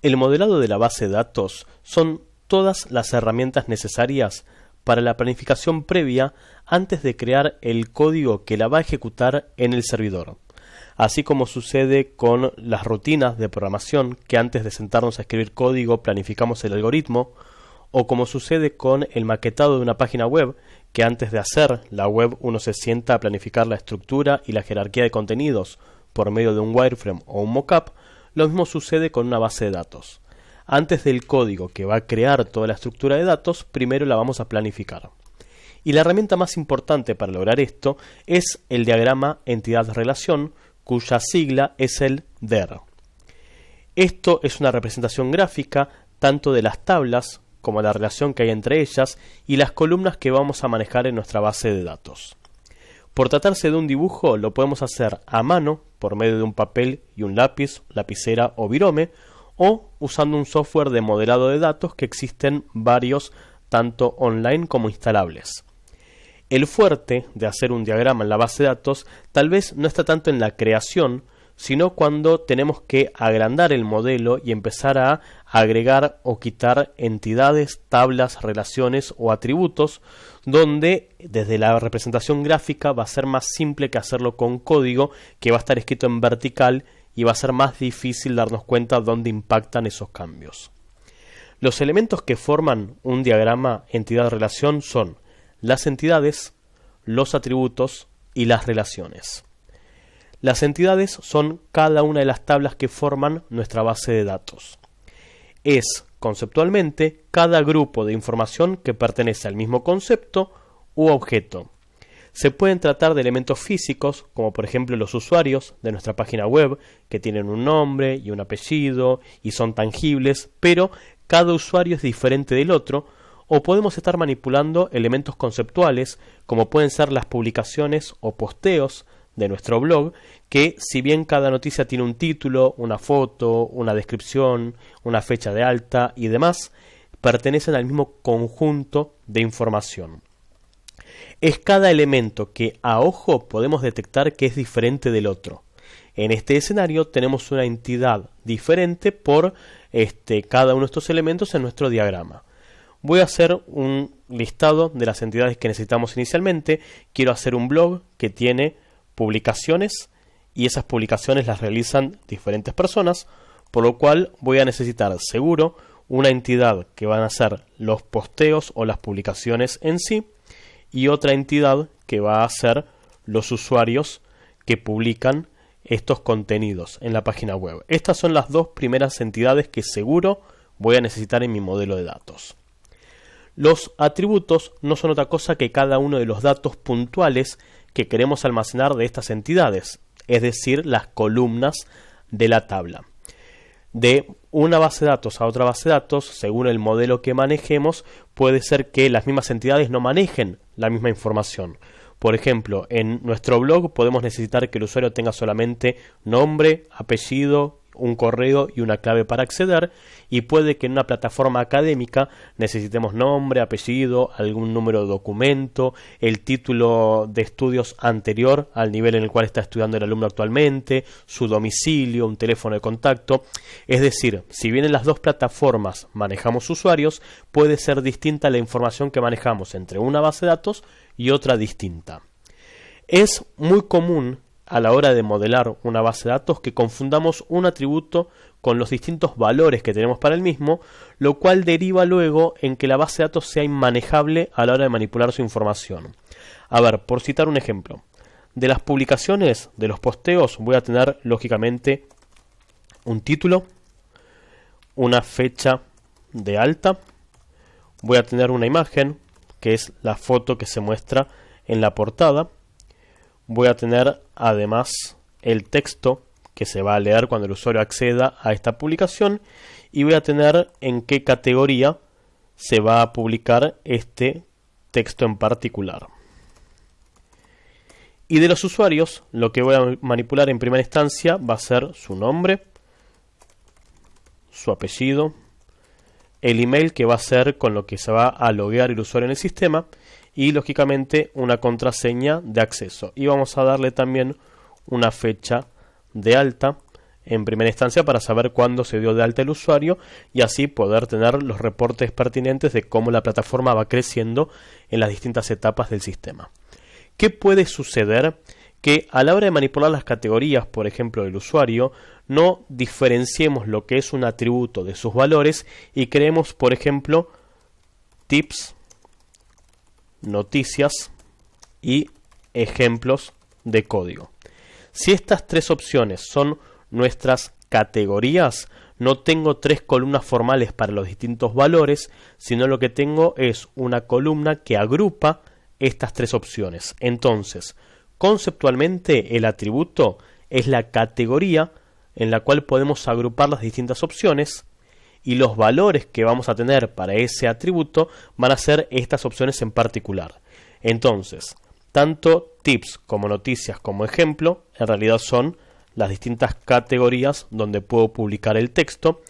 El modelado de la base de datos son todas las herramientas necesarias para la planificación previa antes de crear el código que la va a ejecutar en el servidor. Así como sucede con las rutinas de programación, que antes de sentarnos a escribir código planificamos el algoritmo, o como sucede con el maquetado de una página web, que antes de hacer la web uno se sienta a planificar la estructura y la jerarquía de contenidos por medio de un wireframe o un mockup. Lo mismo sucede con una base de datos. Antes del código que va a crear toda la estructura de datos, primero la vamos a planificar. Y la herramienta más importante para lograr esto es el diagrama entidad-relación, cuya sigla es el DER. Esto es una representación gráfica tanto de las tablas como la relación que hay entre ellas y las columnas que vamos a manejar en nuestra base de datos. Por tratarse de un dibujo, lo podemos hacer a mano por medio de un papel y un lápiz, lapicera o virome, o usando un software de modelado de datos que existen varios tanto online como instalables. El fuerte de hacer un diagrama en la base de datos tal vez no está tanto en la creación, sino cuando tenemos que agrandar el modelo y empezar a agregar o quitar entidades, tablas, relaciones o atributos, donde desde la representación gráfica va a ser más simple que hacerlo con código que va a estar escrito en vertical y va a ser más difícil darnos cuenta dónde impactan esos cambios. Los elementos que forman un diagrama entidad-relación son las entidades, los atributos y las relaciones. Las entidades son cada una de las tablas que forman nuestra base de datos. Es, conceptualmente, cada grupo de información que pertenece al mismo concepto u objeto. Se pueden tratar de elementos físicos, como por ejemplo los usuarios de nuestra página web, que tienen un nombre y un apellido y son tangibles, pero cada usuario es diferente del otro, o podemos estar manipulando elementos conceptuales, como pueden ser las publicaciones o posteos de nuestro blog, que si bien cada noticia tiene un título, una foto, una descripción, una fecha de alta y demás, pertenecen al mismo conjunto de información. Es cada elemento que a ojo podemos detectar que es diferente del otro. En este escenario tenemos una entidad diferente por cada uno de estos elementos en nuestro diagrama. Voy a hacer un listado de las entidades que necesitamos inicialmente. Quiero hacer un blog que tiene publicaciones y esas publicaciones las realizan diferentes personas, por lo cual voy a necesitar seguro una entidad que van a ser los posteos o las publicaciones en sí y otra entidad que va a ser los usuarios que publican estos contenidos en la página web. Estas son las dos primeras entidades que seguro voy a necesitar en mi modelo de datos. Los atributos no son otra cosa que cada uno de los datos puntuales que queremos almacenar de estas entidades, es decir, las columnas de la tabla. De una base de datos a otra base de datos, según el modelo que manejemos, puede ser que las mismas entidades no manejen la misma información. Por ejemplo, en nuestro blog podemos necesitar que el usuario tenga solamente nombre, apellido, un correo y una clave para acceder, y puede que en una plataforma académica necesitemos nombre, apellido, algún número de documento, el título de estudios anterior al nivel en el cual está estudiando el alumno actualmente, su domicilio, un teléfono de contacto. Es decir, si bien en las dos plataformas manejamos usuarios, puede ser distinta la información que manejamos entre una base de datos y otra distinta. Es muy común a la hora de modelar una base de datos que confundamos un atributo con los distintos valores que tenemos para el mismo, lo cual deriva luego en que la base de datos sea inmanejable a la hora de manipular su información. A ver, por citar un ejemplo, de las publicaciones, de los posteos, voy a tener lógicamente un título, una fecha de alta, voy a tener una imagen, que es la foto que se muestra en la portada. Voy a tener además el texto que se va a leer cuando el usuario acceda a esta publicación y voy a tener en qué categoría se va a publicar este texto en particular. Y de los usuarios, lo que voy a manipular en primera instancia va a ser su nombre, su apellido, el email que va a ser con lo que se va a loguear el usuario en el sistema y lógicamente una contraseña de acceso. Y vamos a darle también una fecha de alta en primera instancia para saber cuándo se dio de alta el usuario y así poder tener los reportes pertinentes de cómo la plataforma va creciendo en las distintas etapas del sistema. ¿Qué puede suceder? Que a la hora de manipular las categorías, por ejemplo, del usuario, no diferenciemos lo que es un atributo de sus valores y creemos, por ejemplo, tips, noticias y ejemplos de código. Si estas tres opciones son nuestras categorías, no tengo tres columnas formales para los distintos valores, sino lo que tengo es una columna que agrupa estas tres opciones. Entonces, conceptualmente, el atributo es la categoría en la cual podemos agrupar las distintas opciones y los valores que vamos a tener para ese atributo van a ser estas opciones en particular. Entonces, tanto tips como noticias como ejemplo en realidad son las distintas categorías donde puedo publicar el texto,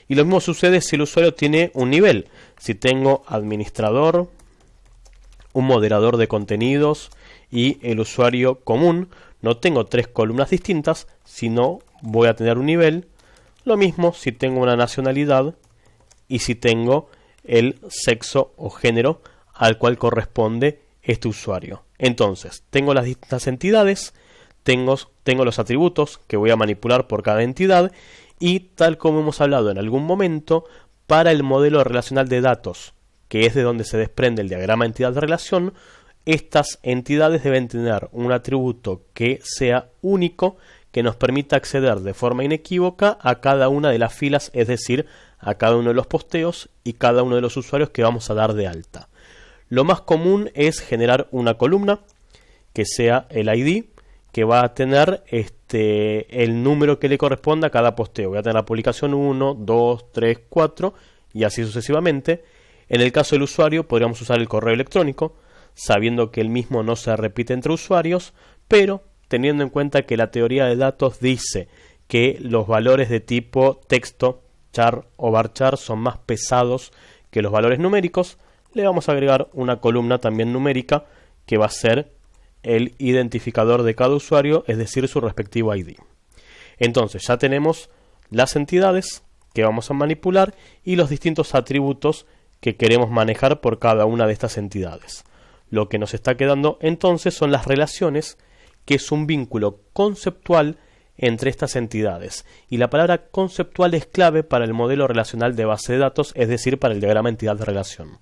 y lo mismo sucede si el usuario tiene un nivel. Si tengo administrador, un moderador de contenidos y el usuario común, no tengo tres columnas distintas, sino voy a tener un nivel. Lo mismo si tengo una nacionalidad y si tengo el sexo o género al cual corresponde este usuario. Entonces, tengo las distintas entidades, tengo los atributos que voy a manipular por cada entidad y, tal como hemos hablado en algún momento, para el modelo relacional de datos, que es de donde se desprende el diagrama entidad de relación, estas entidades deben tener un atributo que sea único, que nos permita acceder de forma inequívoca a cada una de las filas, es decir, a cada uno de los posteos y cada uno de los usuarios que vamos a dar de alta. Lo más común es generar una columna que sea el ID, que va a tener el número que le corresponda a cada posteo. Voy a tener la publicación 1, 2, 3, 4 y así sucesivamente. En el caso del usuario podríamos usar el correo electrónico, sabiendo que el mismo no se repite entre usuarios, pero teniendo en cuenta que la teoría de datos dice que los valores de tipo texto, char o varchar son más pesados que los valores numéricos, le vamos a agregar una columna también numérica que va a ser el identificador de cada usuario, es decir, su respectivo ID. Entonces ya tenemos las entidades que vamos a manipular y los distintos atributos que queremos manejar por cada una de estas entidades. Lo que nos está quedando entonces son las relaciones, que es un vínculo conceptual entre estas entidades. Y la palabra conceptual es clave para el modelo relacional de base de datos, es decir, para el diagrama entidad de relación.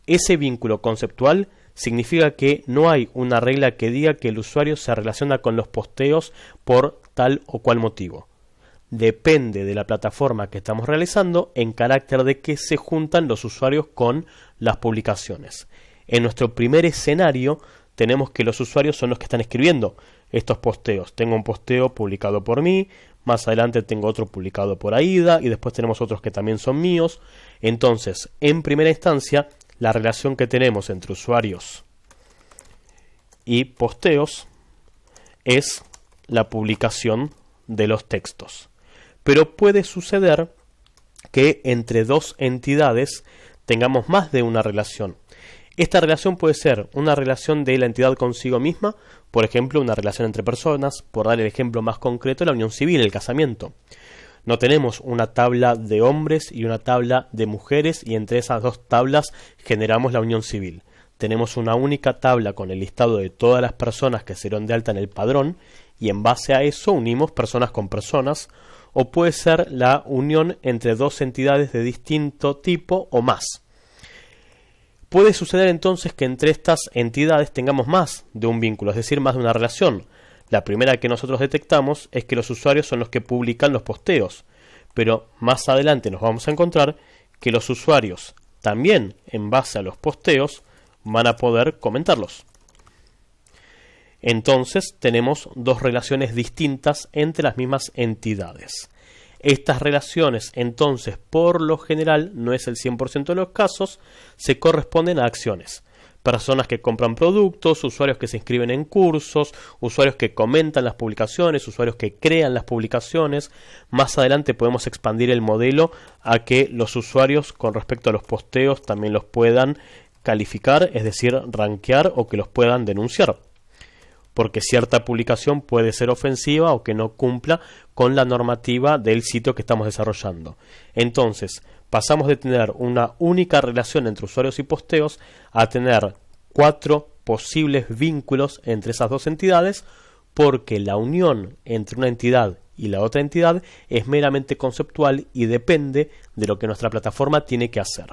Ese vínculo conceptual significa que no hay una regla que diga que el usuario se relaciona con los posteos por tal o cual motivo. Depende de la plataforma que estamos realizando en carácter de que se juntan los usuarios con las publicaciones. En nuestro primer escenario tenemos que los usuarios son los que están escribiendo estos posteos. Tengo un posteo publicado por mí, más adelante tengo otro publicado por Aida y después tenemos otros que también son míos. Entonces, en primera instancia, la relación que tenemos entre usuarios y posteos es la publicación de los textos. Pero puede suceder que entre dos entidades tengamos más de una relación. Esta relación puede ser una relación de la entidad consigo misma, por ejemplo, una relación entre personas, por dar el ejemplo más concreto, la unión civil, el casamiento. No tenemos una tabla de hombres y una tabla de mujeres y entre esas dos tablas generamos la unión civil. Tenemos una única tabla con el listado de todas las personas que se dieron de alta en el padrón y en base a eso unimos personas con personas, o puede ser la unión entre dos entidades de distinto tipo o más. Puede suceder entonces que entre estas entidades tengamos más de un vínculo, es decir, más de una relación. La primera que nosotros detectamos es que los usuarios son los que publican los posteos, pero más adelante nos vamos a encontrar que los usuarios también, en base a los posteos, van a poder comentarlos. Entonces tenemos dos relaciones distintas entre las mismas entidades. Estas relaciones, entonces, por lo general, no es el 100% de los casos, se corresponden a acciones. Personas que compran productos, usuarios que se inscriben en cursos, usuarios que comentan las publicaciones, usuarios que crean las publicaciones. Más adelante podemos expandir el modelo a que los usuarios con respecto a los posteos también los puedan calificar, es decir, rankear o que los puedan denunciar. porque cierta publicación puede ser ofensiva o que no cumpla con la normativa del sitio que estamos desarrollando. Entonces, pasamos de tener una única relación entre usuarios y posteos a tener 4 posibles vínculos entre esas dos entidades, porque la unión entre una entidad y la otra entidad es meramente conceptual y depende de lo que nuestra plataforma tiene que hacer.